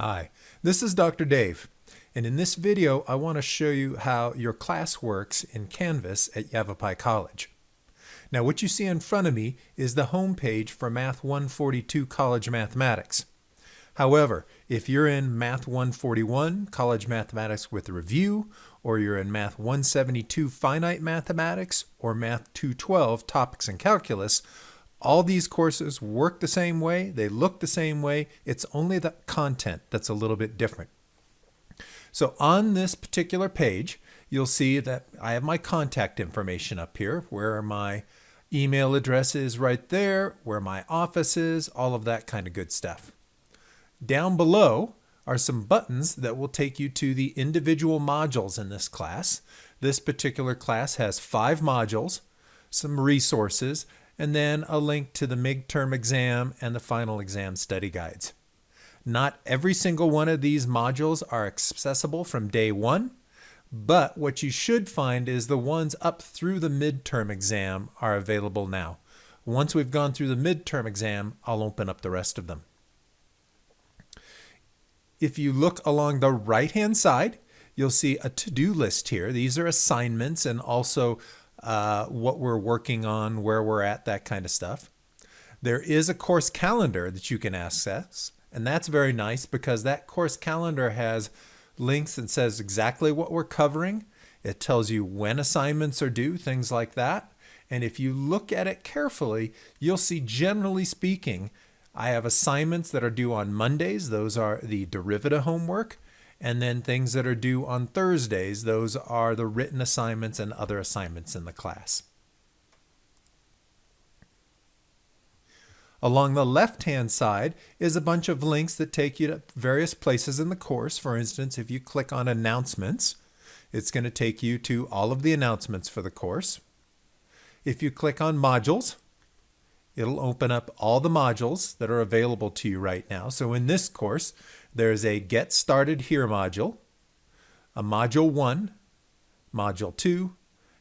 Hi, this is Dr. Dave, and in this video I want to show you how your class works in Canvas at Yavapai College. Now what you see in front of me is the home page for Math 142 College Mathematics. However, if you're in Math 141 College Mathematics with Review, or you're in Math 172 Finite Mathematics, or Math 212 Topics in Calculus, all these courses work the same way, they look the same way, it's only the content that's a little bit different. So on this particular page, you'll see that I have my contact information up here, where my email address is right there, where my office is, all of that kind of good stuff. Down below are some buttons that will take you to the individual modules in this class. This particular class has 5 modules, some resources, and then a link to the midterm exam and the final exam study guides. Not every single one of these modules are accessible from day one, but what you should find is the ones up through the midterm exam are available now. Once we've gone through the midterm exam, I'll open up the rest of them. If you look along the right-hand side, you'll see a to-do list here. These are assignments and also what we're working on, where we're at, that kind of stuff. There is a course calendar that you can access, and that's very nice because that course calendar has links and says exactly what we're covering. It tells you when assignments are due, things like that. And if you look at it carefully, you'll see, generally speaking, I have assignments that are due on Mondays. Those are the derivative homework. And then things that are due on Thursdays, those are the written assignments and other assignments in the class. Along the left-hand side is a bunch of links that take you to various places in the course. For instance, if you click on announcements, it's going to take you to all of the announcements for the course. If you click on modules, it'll open up all the modules that are available to you right now. So in this course, there's a Get Started Here module, a Module 1, Module 2,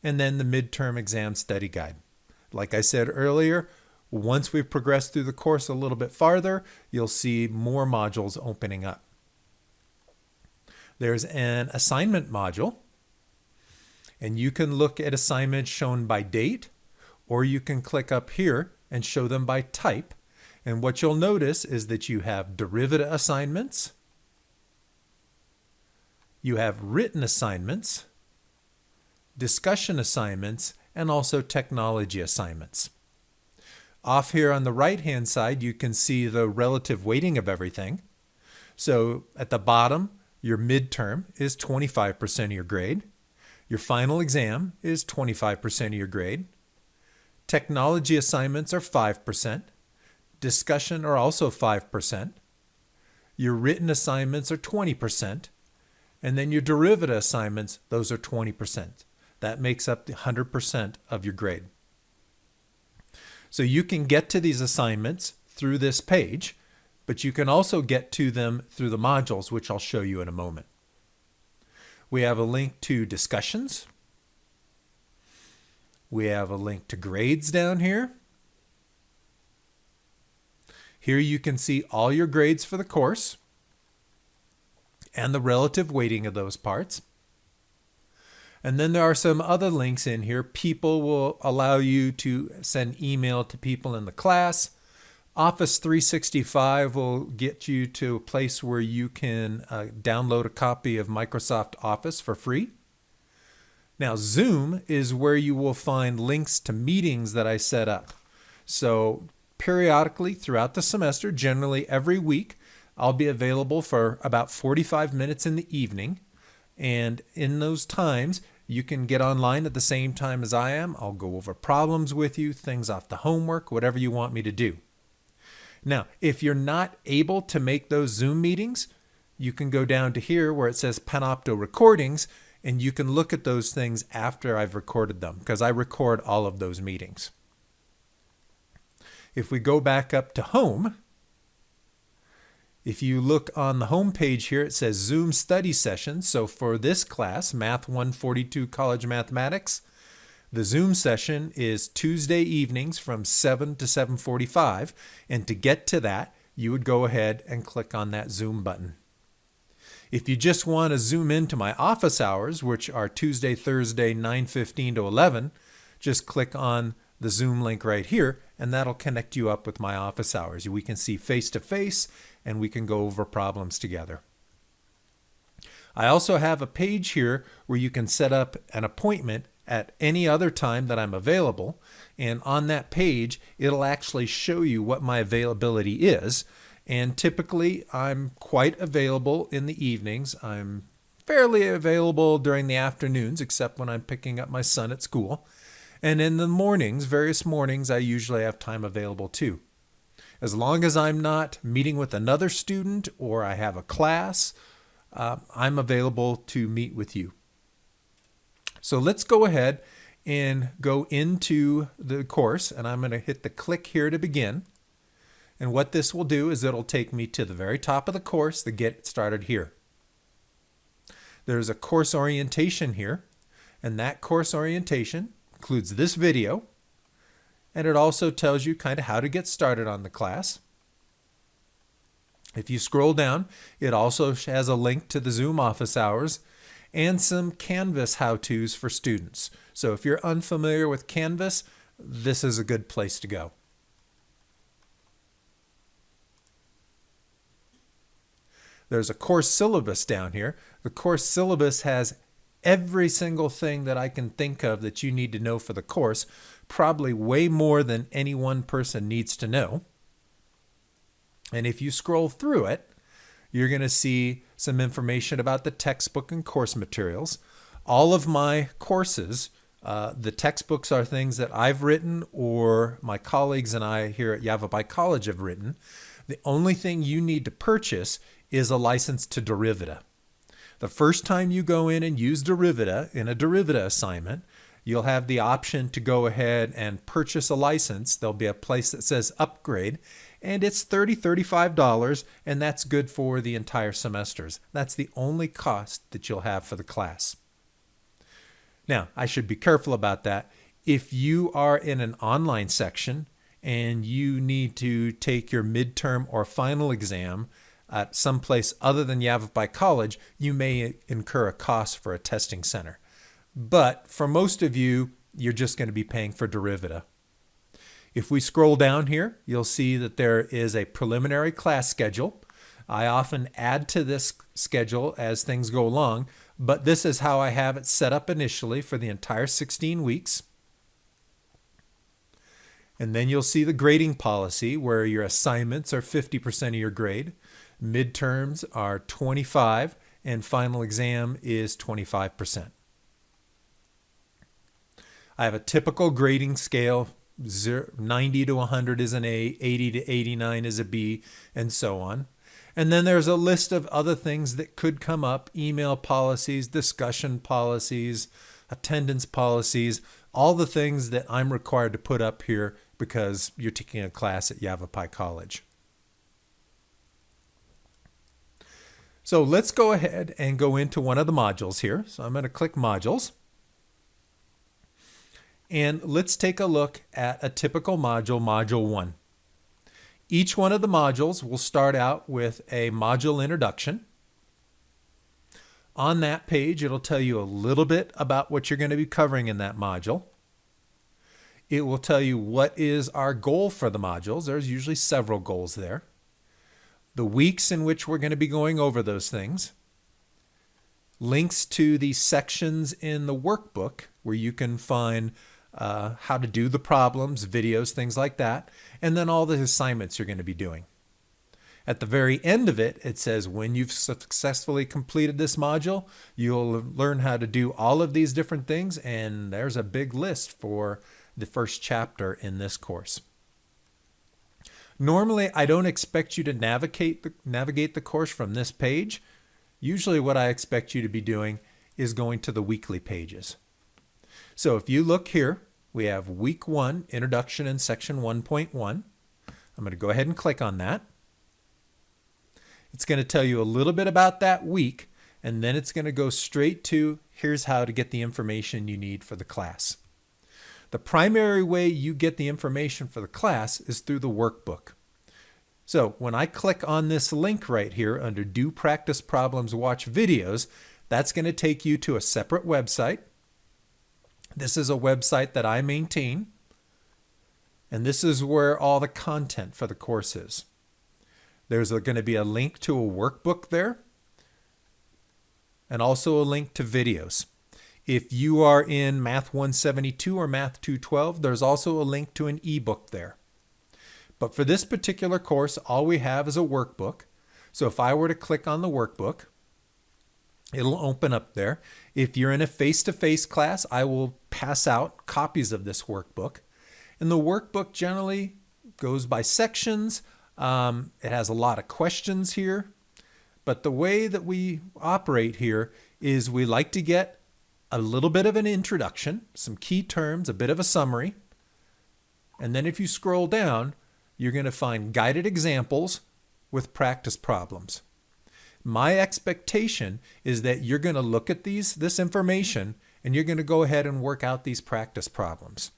and then the Midterm Exam Study Guide. Like I said earlier, once we've progressed through the course a little bit farther, you'll see more modules opening up. There's an assignment module, and you can look at assignments shown by date, or you can click up here and show them by type. And what you'll notice is that you have derivative assignments, you have written assignments, discussion assignments, and also technology assignments. Off here on the right-hand side, you can see the relative weighting of everything. So at the bottom, your midterm is 25% of your grade. Your final exam is 25% of your grade. Technology assignments are 5%. Discussion are also 5%. Your written assignments are 20%. And then your derivative assignments, those are 20%. That makes up the 100% of your grade. So you can get to these assignments through this page, but you can also get to them through the modules, which I'll show you in a moment. We have a link to discussions. We have a link to grades down here. Here you can see all your grades for the course and the relative weighting of those parts. And then there are some other links in here. People will allow you to send email to people in the class. Office 365 will get you to a place where you can download a copy of Microsoft Office for free. Now, Zoom is where you will find links to meetings that I set up. So periodically throughout the semester, generally every week, I'll be available for about 45 minutes in the evening. And in those times, you can get online at the same time as I am. I'll go over problems with you, things off the homework, whatever you want me to do. Now, if you're not able to make those Zoom meetings, you can go down to here where it says Panopto Recordings, and you can look at those things after I've recorded them, because I record all of those meetings. If we go back up to home, if you look on the home page here, it says Zoom study sessions. So for this class, Math 142 College Mathematics, the Zoom session is Tuesday evenings from 7 to 7:45. And to get to that, you would go ahead and click on that Zoom button. If you just want to zoom into my office hours, which are Tuesday, Thursday, 9:15 to 11, just click on the Zoom link right here, and that'll connect you up with my office hours. We can see face to face, and we can go over problems together. I also have a page here where you can set up an appointment at any other time that I'm available. And on that page, it'll actually show you what my availability is. And typically, I'm quite available in the evenings. I'm fairly available during the afternoons, except when I'm picking up my son at school. And in the mornings, various mornings, I usually have time available too. As long as I'm not meeting with another student or I have a class, I'm available to meet with you. So let's go ahead and go into the course, and I'm going to hit the click here to begin. And what this will do is it'll take me to the very top of the course to get started here. There's a course orientation here, and that course orientation includes this video, and it also tells you kind of how to get started on the class. If you scroll down, it also has a link to the Zoom office hours and some Canvas how-tos for students. So if you're unfamiliar with Canvas, this is a good place to go. There's a course syllabus down here. The course syllabus has every single thing that I can think of that you need to know for the course, probably way more than any one person needs to know. And if you scroll through it, you're going to see some information about the textbook and course materials. All of my courses, the textbooks are things that I've written or my colleagues and I here at Yavapai College have written. The only thing you need to purchase is a license to Derivita. The first time you go in and use Derivita in a Derivita assignment, you'll have the option to go ahead and purchase a license. There'll be a place that says upgrade, and it's $35, and that's good for the entire semesters. That's the only cost that you'll have for the class. Now, I should be careful about that. If you are in an online section and you need to take your midterm or final exam at some place other than Yavapai College, you may incur a cost for a testing center. But for most of you, you're just going to be paying for Derivita. If we scroll down here, you'll see that there is a preliminary class schedule. I often add to this schedule as things go along, but this is how I have it set up initially for the entire 16 weeks. And then you'll see the grading policy where your assignments are 50% of your grade, midterms are 25%, and final exam is 25%. I have a typical grading scale. 90 to 100 is an A, 80 to 89 is a B, and so on. And then there's a list of other things that could come up: email policies, discussion policies, attendance policies, all the things that I'm required to put up here because you're taking a class at Yavapai College. So let's go ahead and go into one of the modules here. So I'm going to click Modules. And let's take a look at a typical module, Module 1. Each one of the modules will start out with a module introduction. On that page, it'll tell you a little bit about what you're going to be covering in that module. It will tell you what is our goal for the modules. There's usually several goals there. The weeks in which we're going to be going over those things. Links to the sections in the workbook where you can find how to do the problems, videos, things like that, and then all the assignments you're going to be doing. At the very end of it, it says when you've successfully completed this module, you'll learn how to do all of these different things, and there's a big list for the first chapter in this course. Normally, I don't expect you to navigate the course from this page. Usually what I expect you to be doing is going to the weekly pages. So if you look here, we have Week 1, Introduction in Section 1.1. I'm going to go ahead and click on that. It's going to tell you a little bit about that week, and then it's going to go straight to here's how to get the information you need for the class. The primary way you get the information for the class is through the workbook. So when I click on this link right here under Do Practice Problems, Watch Videos, that's going to take you to a separate website. This is a website that I maintain, and this is where all the content for the course is. There's going to be a link to a workbook there, and also a link to videos. If you are in Math 172 or Math 212, there's also a link to an ebook there. But for this particular course, all we have is a workbook. So if I were to click on the workbook, it'll open up there. If you're in a face-to-face class, I will pass out copies of this workbook. And the workbook generally goes by sections. It has a lot of questions here. But the way that we operate here is we like to get a little bit of an introduction, some key terms, a bit of a summary. And then if you scroll down, you're going to find guided examples with practice problems. My expectation is that you're going to look at this information and you're going to go ahead and work out these practice problems.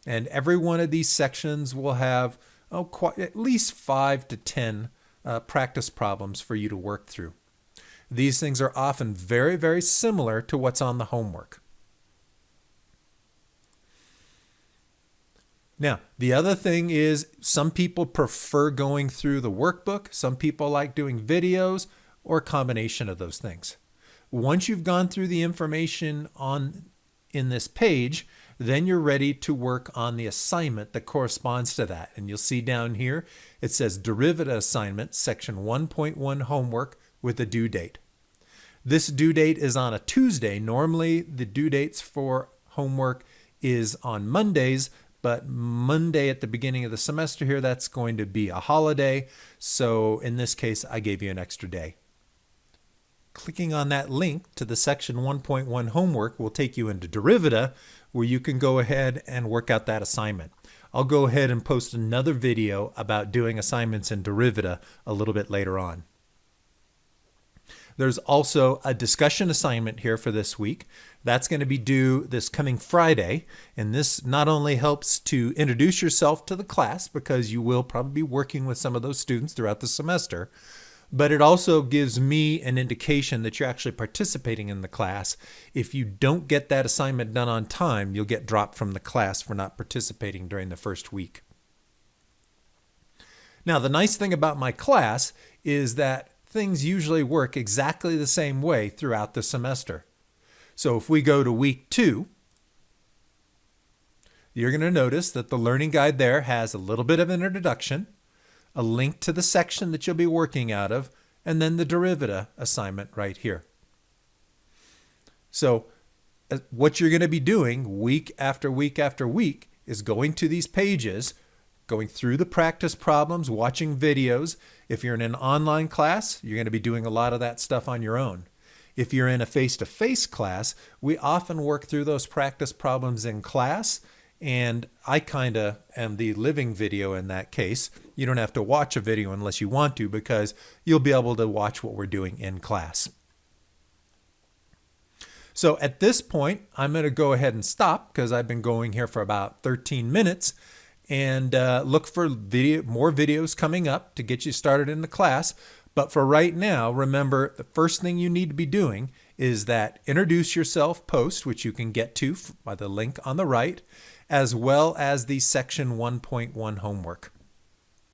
And every one of these sections will have at least 5 to 10 practice problems for you to work through. These things are often very, very similar to what's on the homework. Now, the other thing is some people prefer going through the workbook. Some people like doing videos or a combination of those things. Once you've gone through the information in this page, then you're ready to work on the assignment that corresponds to that. And you'll see down here, it says Derivative Assignment, Section 1.1 Homework with a due date. This due date is on a Tuesday. Normally, the due dates for homework is on Mondays, but Monday at the beginning of the semester here, that's going to be a holiday. So in this case, I gave you an extra day. Clicking on that link to the Section 1.1 homework will take you into Derivative, where you can go ahead and work out that assignment. I'll go ahead and post another video about doing assignments in Derivative a little bit later on. There's also a discussion assignment here for this week. That's going to be due this coming Friday. And this not only helps to introduce yourself to the class, because you will probably be working with some of those students throughout the semester, but it also gives me an indication that you're actually participating in the class. If you don't get that assignment done on time, you'll get dropped from the class for not participating during the first week. Now, the nice thing about my class is that things usually work exactly the same way throughout the semester. So if we go to week 2, you're going to notice that the learning guide there has a little bit of an introduction, a link to the section that you'll be working out of, and then the derivative assignment right here. So what you're going to be doing week after week after week is going to these pages, going through the practice problems, watching videos. If you're in an online class, you're going to be doing a lot of that stuff on your own. If you're in a face-to-face class, we often work through those practice problems in class, and I kind of am the living video in that case. You don't have to watch a video unless you want to, because you'll be able to watch what we're doing in class. So at this point, I'm going to go ahead and stop because I've been going here for about 13 minutes. And look for more videos coming up to get you started in the class. But for right now, remember, the first thing you need to be doing is that Introduce Yourself post, which you can get to by the link on the right, as well as the Section 1.1 homework.